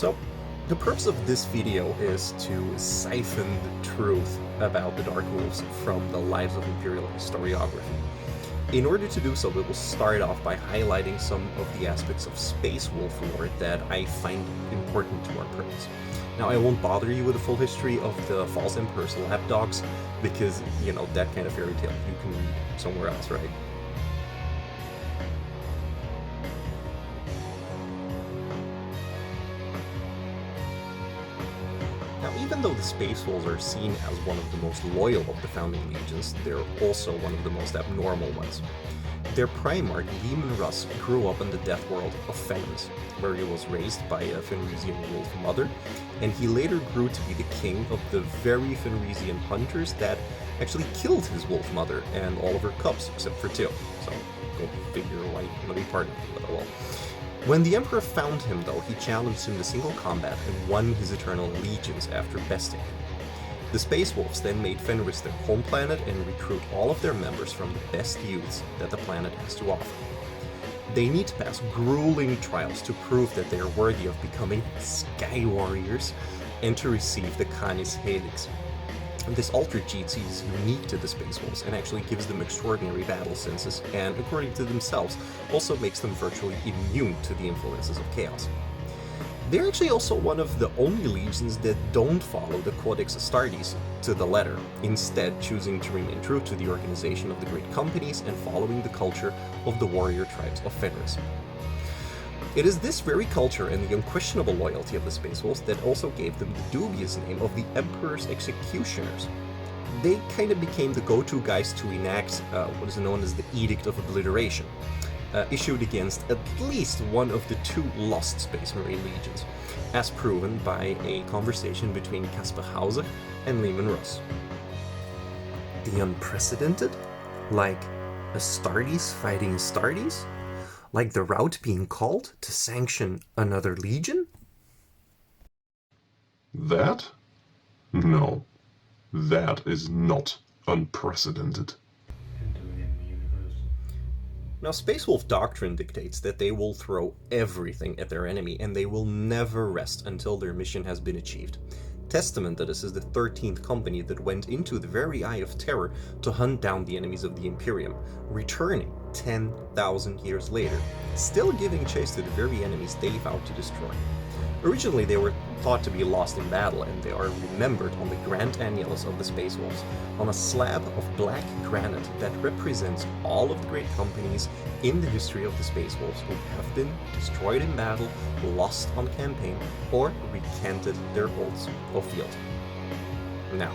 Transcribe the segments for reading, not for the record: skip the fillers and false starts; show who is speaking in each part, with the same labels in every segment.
Speaker 1: So, the purpose of this video is to siphon the truth about the Dark Wolves from the lives of Imperial historiography. In order to do so, we will start off by highlighting some of the aspects of Space Wolf lore that I find important to our purpose. Now, I won't bother you with the full history of the False Emperor's lapdogs, because, you know, that kind of fairy tale you can read somewhere else, right? Now, even though the Space Wolves are seen as one of the most loyal of the founding legions, they're also one of the most abnormal ones. Their Primarch, Leman Russ, grew up in the death world of Fenris, where he was raised by a Fenrisian wolf mother, and he later grew to be the king of the very Fenrisian hunters that actually killed his wolf mother and all of her cubs, except for two. So, go figure why you want to be part of it, but well. When the Emperor found him, though, he challenged him to single combat and won his eternal allegiance after besting him. The Space Wolves then made Fenris their home planet and recruit all of their members from the best youths that the planet has to offer. They need to pass grueling trials to prove that they are worthy of becoming Sky Warriors and to receive the Canis Helix. This altered Jitsi is unique to the Space Wolves and actually gives them extraordinary battle senses, and according to themselves, also makes them virtually immune to the influences of chaos. They're actually also one of the only legions that don't follow the Codex Astartes to the letter, instead choosing to remain true to the organization of the great companies and following the culture of the warrior tribes of Fenris. It is this very culture and the unquestionable loyalty of the Space Wolves that also gave them the dubious name of the Emperor's Executioners. They kind of became the go-to guys to enact what is known as the Edict of Obliteration, issued against at least one of the two lost Space Marine legions, as proven by a conversation between Caspar Hauser and Leman Russ. The unprecedented? Like Astartes fighting Astartes? Like the route being called to sanction another legion?
Speaker 2: That? No. That is not unprecedented.
Speaker 1: Now, Space Wolf doctrine dictates that they will throw everything at their enemy, and they will never rest until their mission has been achieved. Testament to this is the 13th company that went into the very Eye of Terror to hunt down the enemies of the Imperium, returning 10,000 years later, still giving chase to the very enemies they vowed to destroy. Originally, they were thought to be lost in battle, and they are remembered on the Grand Annulus of the Space Wolves, on a slab of black granite that represents all of the great companies in the history of the Space Wolves who have been destroyed in battle, lost on campaign, or recanted their oaths of fealty. Now,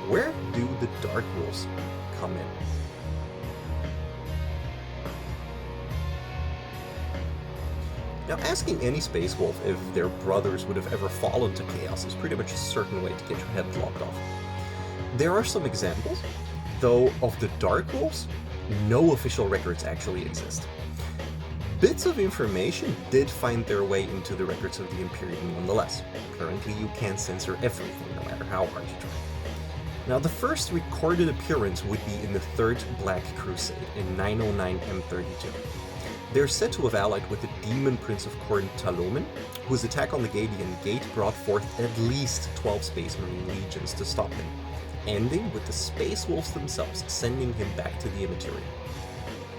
Speaker 1: where do the Dark Wolves come in? Now, asking any Space Wolf if their brothers would have ever fallen to chaos is pretty much a certain way to get your head lopped off. There are some examples, though of the Dark Wolves, no official records actually exist. Bits of information did find their way into the records of the Imperium nonetheless. Currently, you can't censor everything, no matter how hard you try. Now, the first recorded appearance would be in the Third Black Crusade in 909 M32. They're said to have allied with the demon prince of Khorne Talomin, whose attack on the Gadian Gate brought forth at least 12 Space Marine legions to stop him, ending with the Space Wolves themselves sending him back to the Immaterium.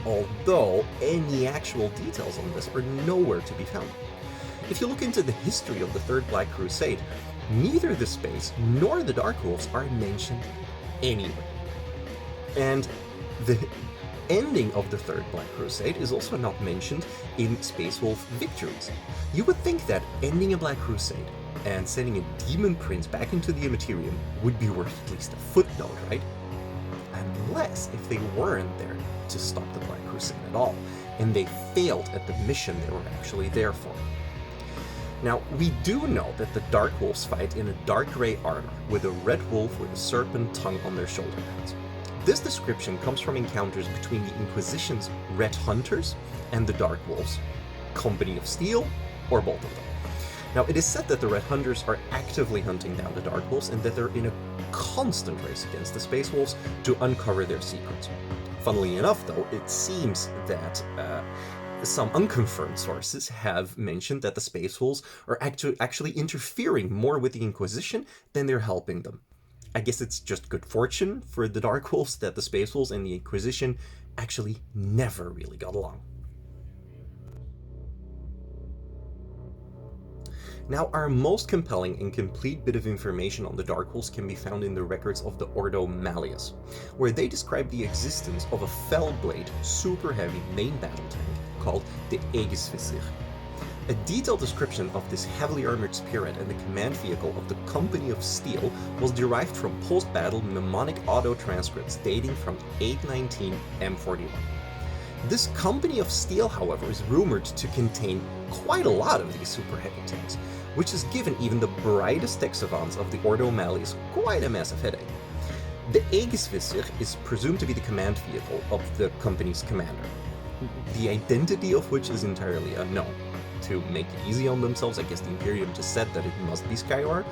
Speaker 1: Although any actual details on this are nowhere to be found. If you look into the history of the Third Black Crusade, neither the Space nor the Dark Wolves are mentioned anywhere. And the ending of the Third Black Crusade is also not mentioned in Space Wolf victories. You would think that ending a Black Crusade and sending a demon prince back into the Immaterium would be worth at least a footnote, right? Unless if they weren't there to stop the Black Crusade at all, and they failed at the mission they were actually there for. Now, we do know that the Dark Wolves fight in a dark grey armor with a red wolf with a serpent tongue on their shoulder pads. This description comes from encounters between the Inquisition's Red Hunters and the Dark Wolves, Company of Steel, or both of them. Now, it is said that the Red Hunters are actively hunting down the Dark Wolves and that they're in a constant race against the Space Wolves to uncover their secrets. Funnily enough, though, it seems that Some unconfirmed sources have mentioned that the Space Wolves are actually interfering more with the Inquisition than they're helping them. I guess it's just good fortune for the Dark Wolves that the Space Wolves and the Inquisition actually never really got along. Now, our most compelling and complete bit of information on the Dark Wolves can be found in the records of the Ordo Malleus, where they describe the existence of a fell-blade, super-heavy main battle tank called the Aegisvisir. A detailed description of this heavily armored spirit and the command vehicle of the Company of Steel was derived from post-battle mnemonic auto-transcripts dating from 819 M41. This Company of Steel, however, is rumored to contain quite a lot of these super heavy tanks, which has given even the brightest tech savants of the Ordo Malleus quite a massive headache. The Aegisvisir is presumed to be the command vehicle of the company's commander, the identity of which is entirely unknown. To make it easy on themselves, I guess the Imperium just said that it must be Skywar,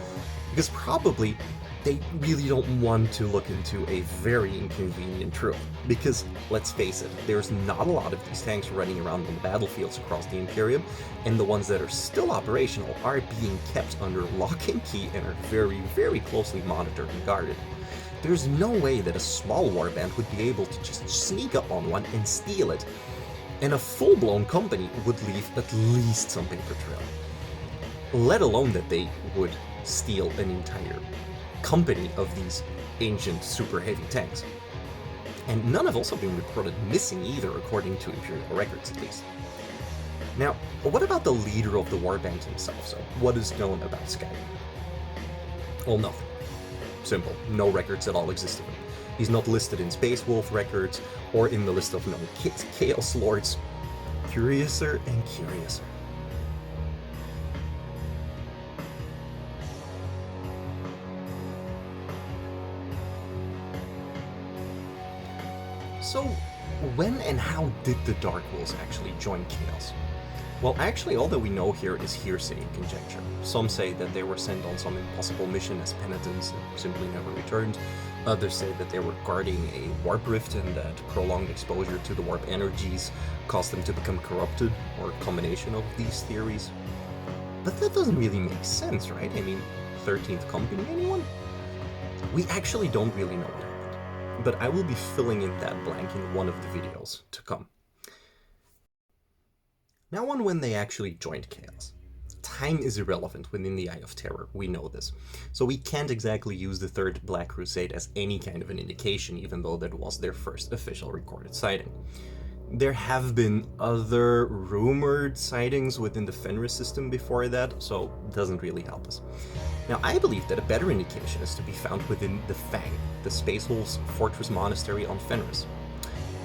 Speaker 1: because probably they really don't want to look into a very inconvenient truth. Because, let's face it, there's not a lot of these tanks running around on the battlefields across the Imperium, and the ones that are still operational are being kept under lock and key and are very, very closely monitored and guarded. There's no way that a small warband would be able to just sneak up on one and steal it, and a full-blown company would leave at least some paper trail. Let alone that they would steal an entire company of these ancient super heavy tanks. And none have also been recorded missing either, according to Imperial records at least. Now, what about the leader of the warband himself? So, what is known about Skywar? Well, nothing. Simple. No records at all exist of him. He's not listed in Space Wolf records or in the list of known Chaos Lords. Curiouser and curiouser. So, when and how did the Dark Wolves actually join Chaos? Well, actually, all that we know here is hearsay and conjecture. Some say that they were sent on some impossible mission as penitents and simply never returned. Others say that they were guarding a warp rift and that prolonged exposure to the warp energies caused them to become corrupted, or a combination of these theories. But that doesn't really make sense, right? I mean, 13th Company, anyone? We actually don't really know what happened, but I will be filling in that blank in one of the videos to come. Now on when they actually joined Chaos. Time is irrelevant within the Eye of Terror, we know this. So we can't exactly use the Third Black Crusade as any kind of an indication, even though that was their first official recorded sighting. There have been other rumored sightings within the Fenris system before that, so it doesn't really help us. Now, I believe that a better indication is to be found within the Fang, the Space Wolves' fortress monastery on Fenris.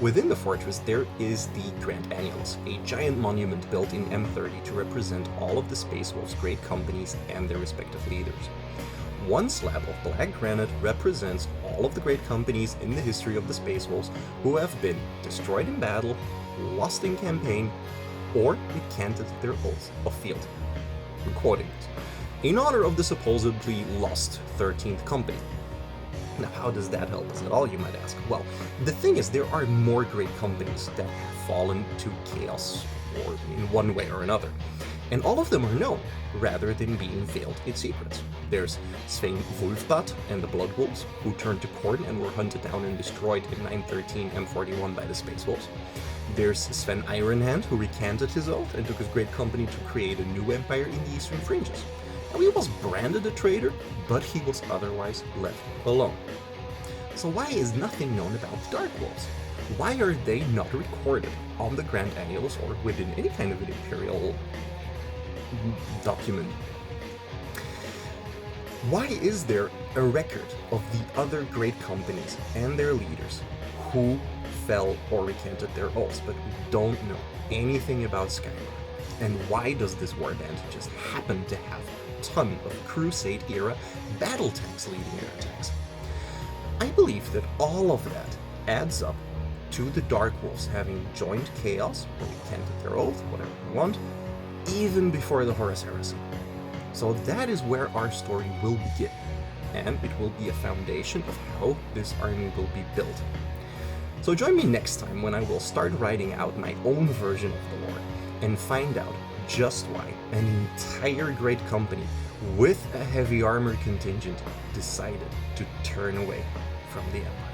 Speaker 1: Within the fortress, there is the Grand Annulus, a giant monument built in M30 to represent all of the Space Wolves' great companies and their respective leaders. One slab of black granite represents all of the great companies in the history of the Space Wolves who have been destroyed in battle, lost in campaign, or recanted their oaths of fealty. I'm quoting it. In honor of the supposedly lost 13th Company. Now, how does that help us at all, you might ask? Well, the thing is, there are more great companies that have fallen to chaos, or in one way or another. And all of them are known, rather than being veiled in secrets. There's Svein Wolfbad and the Blood Wolves, who turned to Khorne and were hunted down and destroyed in 913 M41 by the Space Wolves. There's Sven Ironhand, who recanted his oath and took his great company to create a new empire in the Eastern Fringes. Now, he was branded a traitor, but he was otherwise left alone. So why is nothing known about the Dark Wolves? Why are they not recorded on the Grand Annulus or within any kind of an imperial document? Why is there a record of the other great companies and their leaders who fell or recanted their oaths, but we don't know anything about Skywar? And why does this warband just happen to have a ton of Crusade-era battle tanks leading their attacks? I believe that all of that adds up to the Dark Wolves having joined Chaos, or recanted their oath, whatever you want, even before the Horus Heresy. So that is where our story will begin, and it will be a foundation of how this army will be built. So join me next time when I will start writing out my own version of the lore and find out just why an entire great company with a heavy armored contingent decided to turn away from the Empire.